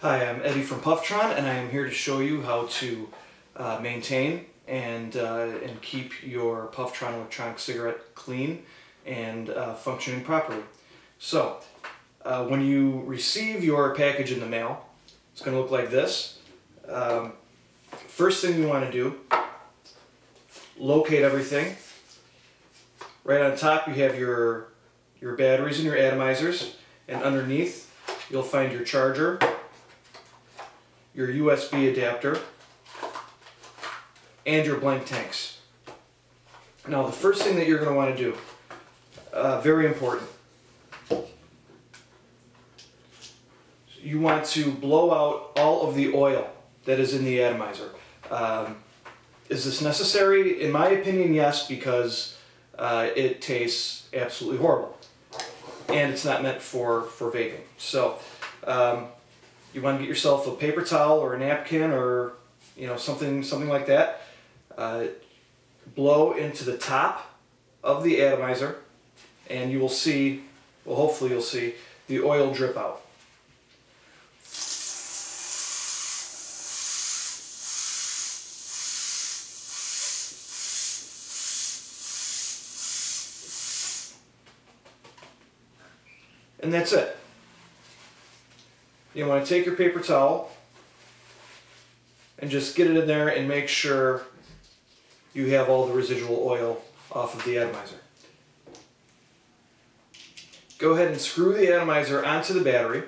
Hi, I'm Eddie from Pufftron, and I am here to show you how to maintain and keep your Pufftron electronic cigarette clean and functioning properly. So, when you receive your package in the mail, it's going to look like this. First thing you want to do, locate everything. Right on top you have your batteries and your atomizers, and underneath you'll find your charger, your USB adapter, and your blank tanks. Now the first thing that you're going to want to do, very important, you want to blow out all of the oil that is in the atomizer. Is this necessary? In my opinion, yes, because it tastes absolutely horrible. And it's not meant for vaping. So you want to get yourself a paper towel or a napkin or something like that. Blow into the top of the atomizer, and you will see, well, hopefully you'll see the oil drip out. And that's it. You want to take your paper towel and just get it in there and make sure you have all the residual oil off of the atomizer. Go ahead and screw the atomizer onto the battery.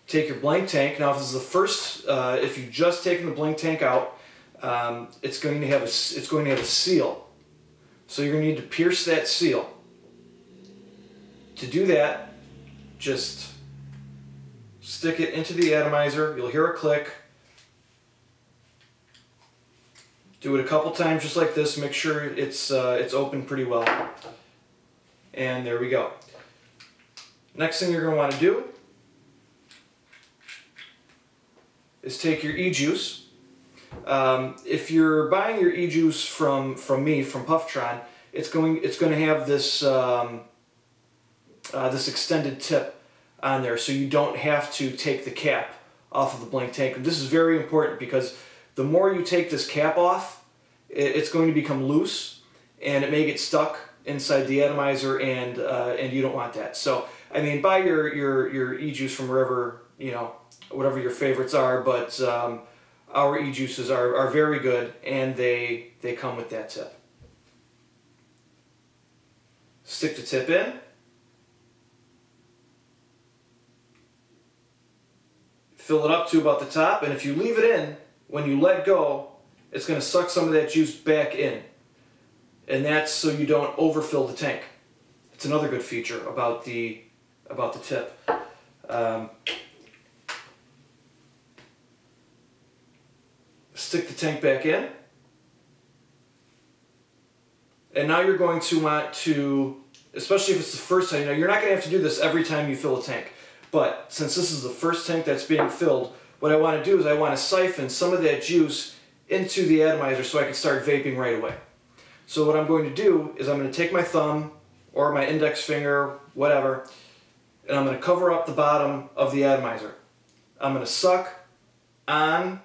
Take your blank tank. Now, if this is the first, if you've just taken the blank tank out, it's going to have a seal. So you're going to need to pierce that seal. To do that, just stick it into the atomizer. You'll hear a click. Do it a couple times just like this. Make sure it's open pretty well. And there we go. Next thing you're going to want to do is take your e-juice. If you're buying your e-juice from me, from Pufftron, it's going to have this this extended tip on there, so you don't have to take the cap off of the blank tank. And this is very important because the more you take this cap off, it's going to become loose and it may get stuck inside the atomizer, and you don't want that. So I mean, buy your e-juice from wherever, whatever your favorites are, but our e-juices are very good, and they come with that tip. Stick the tip in. Fill it up to about the top, and if you leave it in, when you let go, it's going to suck some of that juice back in. And that's so you don't overfill the tank. It's another good feature about the tip. Stick the tank back in. And now you're going to want to, especially if it's the first time, you're not going to have to do this every time you fill a tank. But since this is the first tank that's being filled, what I want to do is I want to siphon some of that juice into the atomizer so I can start vaping right away. So what I'm going to do is I'm going to take my thumb or my index finger, whatever, and I'm going to cover up the bottom of the atomizer. I'm going to suck on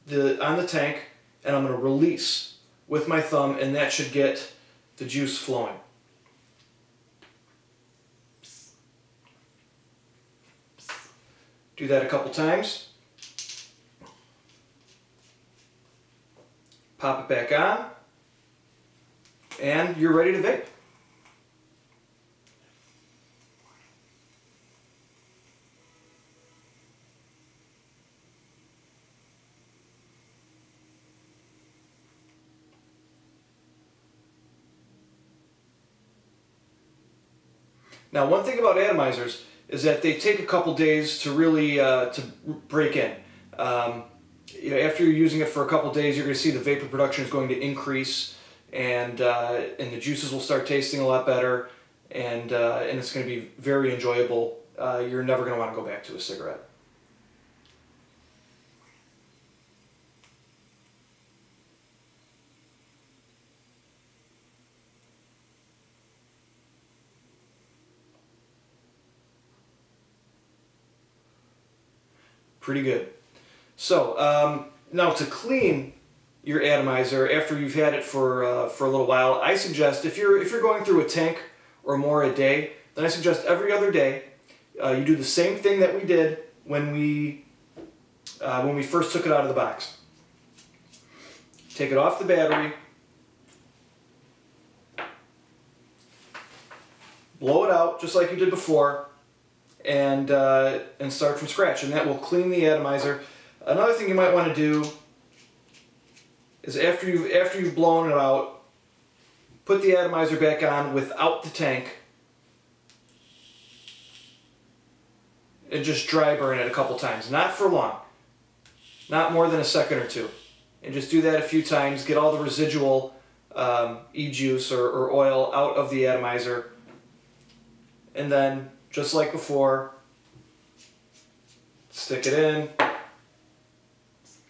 the tank, and I'm going to release with my thumb, and that should get the juice flowing. Do that a couple times. Pop it back on, and you're ready to vape. Now, one thing about atomizers is that they take a couple days to really to break in. After you're using it for a couple days, you're going to see the vapor production is going to increase, and the juices will start tasting a lot better, and it's going to be very enjoyable. You're never going to want to go back to a cigarette. Pretty good. So now to clean your atomizer after you've had it for a little while, I suggest if you're going through a tank or more a day, then I suggest every other day you do the same thing that we did when we first took it out of the box. Take it off the battery, blow it out just like you did before, and start from scratch, and that will clean the atomizer. Another thing you might want to do is after you've blown it out, put the atomizer back on without the tank and just dry burn it a couple times. Not for long, not more than a second or two. And just do that a few times, get all the residual e-juice or oil out of the atomizer. And then, just like before, stick it in,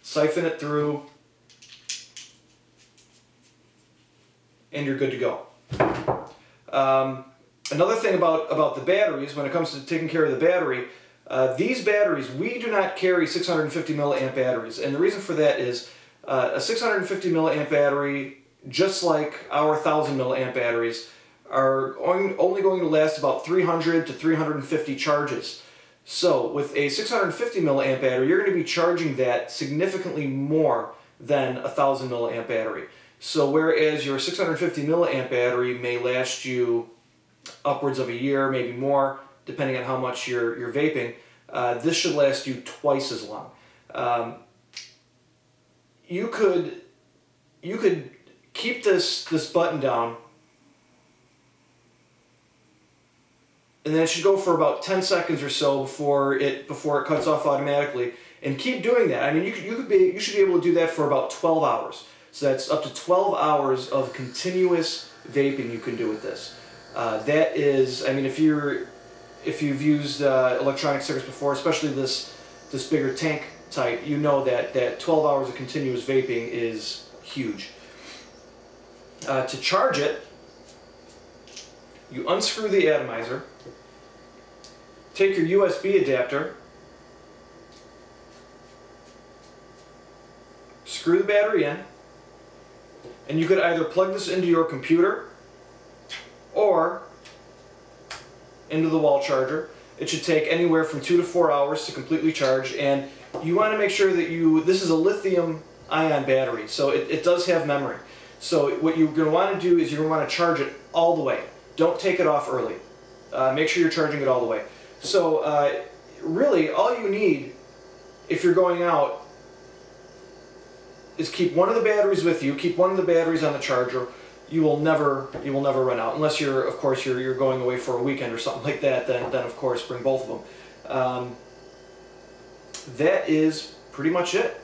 siphon it through, and you're good to go. Another thing about the batteries, when it comes to taking care of the battery, these batteries, we do not carry 650 milliamp batteries, and the reason for that is a 650 milliamp battery, just like our 1000 milliamp batteries, are only going to last about 300 to 350 charges. So with a 650 milliamp battery, you're going to be charging that significantly more than a 1000 milliamp battery. So whereas your 650 milliamp battery may last you upwards of a year, maybe more, depending on how much you're vaping, this should last you twice as long. You could keep this button down, and then it should go for about 10 seconds or so before it cuts off automatically, and keep doing that. I mean, you should be able to do that for about 12 hours. So that's up to 12 hours of continuous vaping you can do with this. That is, I mean, if you've used electronic cigarettes before, especially this bigger tank type, you know that 12 hours of continuous vaping is huge. To charge it, you unscrew the atomizer, take your USB adapter, screw the battery in, and you could either plug this into your computer or into the wall charger. It should take anywhere from 2 to 4 hours to completely charge, and you want to make sure that this is a lithium-ion battery, so it does have memory. So what you're going to want to do is you're going to want to charge it all the way. Don't take it off early. Make sure you're charging it all the way. So really, all you need, if you're going out, is keep one of the batteries with you. Keep one of the batteries on the charger. You will never run out, unless of course you're going away for a weekend or something like that. Then of course bring both of them. That is pretty much it.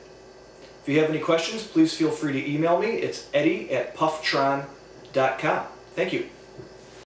If you have any questions, please feel free to email me. It's Eddie@pufftron.com. Thank you.